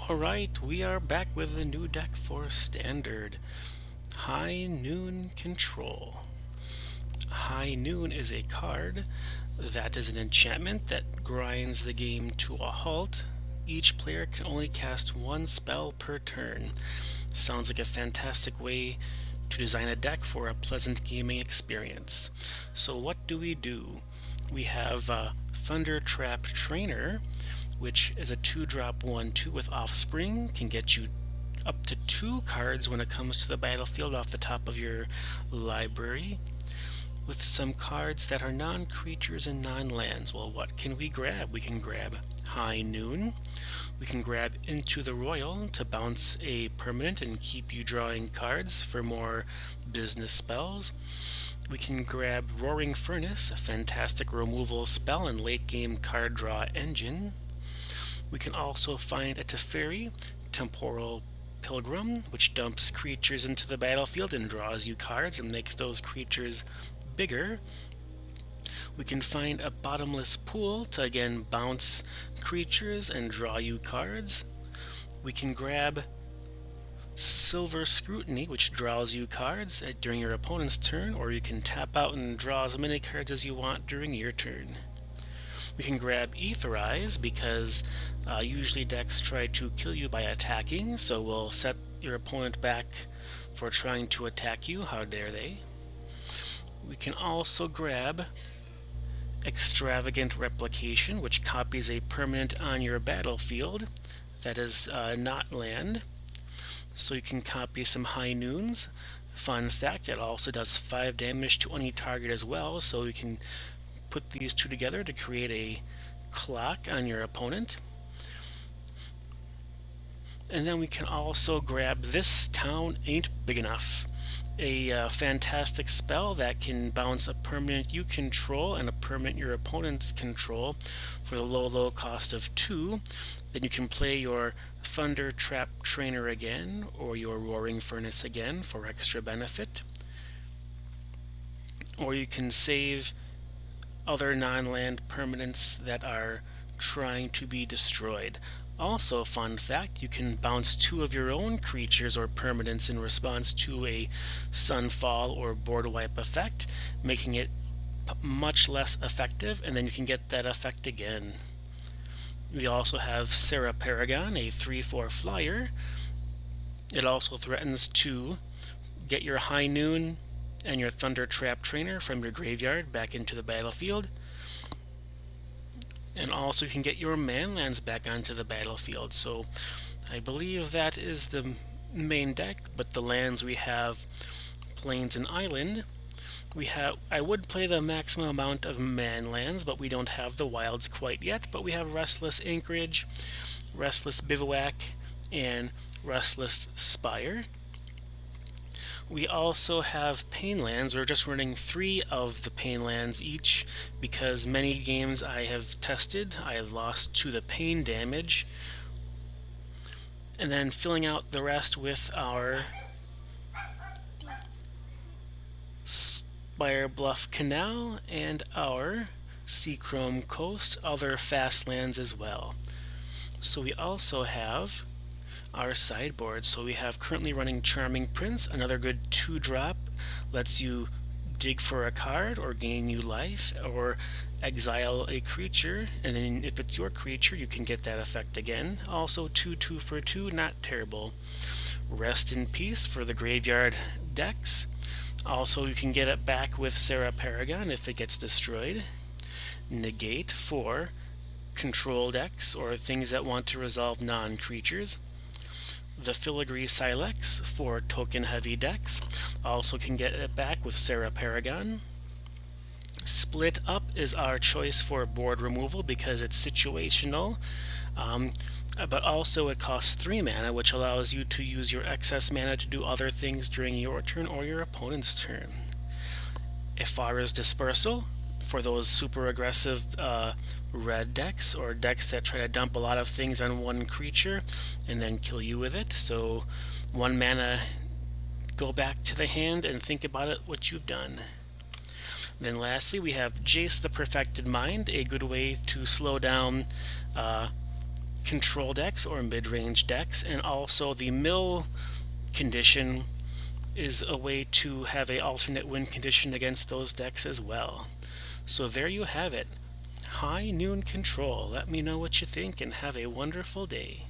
Alright, we are back with a new deck for Standard. High Noon Control. High Noon is a card that is an enchantment that grinds the game to a halt. Each player can only cast one spell per turn. Sounds like a fantastic way to design a deck for a pleasant gaming experience. So what do? We have Thunder Trap Trainer, which is a 2-drop 1/2 with Offspring, can get you up to 2 cards when it comes to the battlefield off the top of your library, with some cards that are non-creatures and non-lands. Well, what can we grab? We can grab High Noon. We can grab Into the Royal to bounce a permanent and keep you drawing cards for more business spells. We can grab Roaring Furnace, a fantastic removal spell and late game card draw engine. We can also find a Teferi, Temporal Pilgrim, which dumps creatures into the battlefield and draws you cards and makes those creatures bigger. We can find a Bottomless Pool to again bounce creatures and draw you cards. We can grab Silver Scrutiny, which draws you cards during your opponent's turn, or you can tap out and draw as many cards as you want during your turn. We can grab Etherize because usually decks try to kill you by attacking, so we'll set your opponent back for trying to attack you. How dare they? We can also grab Extravagant Replication, which copies a permanent on your battlefield that is not land. So you can copy some High Noons. Fun fact, it also does 5 damage to any target as well, so you can put these two together to create a clock on your opponent. And then we can also grab This Town Ain't Big Enough, a fantastic spell that can bounce a permanent you control and a permanent your opponents control for the low cost of 2. Then you can play your Thunder Trap Trainer again or your Roaring Furnace again for extra benefit. Or you can save other non-land permanents that are trying to be destroyed. Also, fun fact, you can bounce 2 of your own creatures or permanents in response to a Sunfall or board wipe effect, making it much less effective, and then you can get that effect again. We also have Sarah Paragon, a 3/4 flyer. It also threatens to get your High Noon and your Thunder Trap Trainer from your graveyard back into the battlefield. And also you can get your manlands back onto the battlefield. So I believe that is the main deck, but the lands we have Plains and Island. I would play the maximum amount of manlands, but we don't have the wilds quite yet. But we have Restless Anchorage, Restless Bivouac, and Restless Spire. We also have Painlands. We're just running 3 of the Painlands each because many games I have tested, I have lost to the pain damage. And then filling out the rest with our Spire Bluff Canal and our Seachrome Coast, other fast lands as well. So we also have our sideboard. So we have currently running Charming Prince, another good 2-drop, lets you dig for a card or gain new life or exile a creature, and then if it's your creature you can get that effect again. Also 2/2 for 2, not terrible. Rest in Peace for the graveyard decks. Also you can get it back with Sarah Paragon if it gets destroyed. Negate for control decks or things that want to resolve non-creatures. The Filigree Silex for token-heavy decks. Also can get it back with Sarah Paragon. Split Up is our choice for board removal because it's situational, but also it costs 3 mana, which allows you to use your excess mana to do other things during your turn or your opponent's turn. Ifara's Dispersal for those super aggressive red decks or decks that try to dump a lot of things on one creature and then kill you with it. So 1 mana, go back to the hand and think about it, what you've done. Then lastly we have Jace the Perfected Mind, a good way to slow down control decks or mid-range decks, and also the mill condition is a way to have a alternate win condition against those decks as well. So there you have it. High Noon Control. Let me know what you think and have a wonderful day.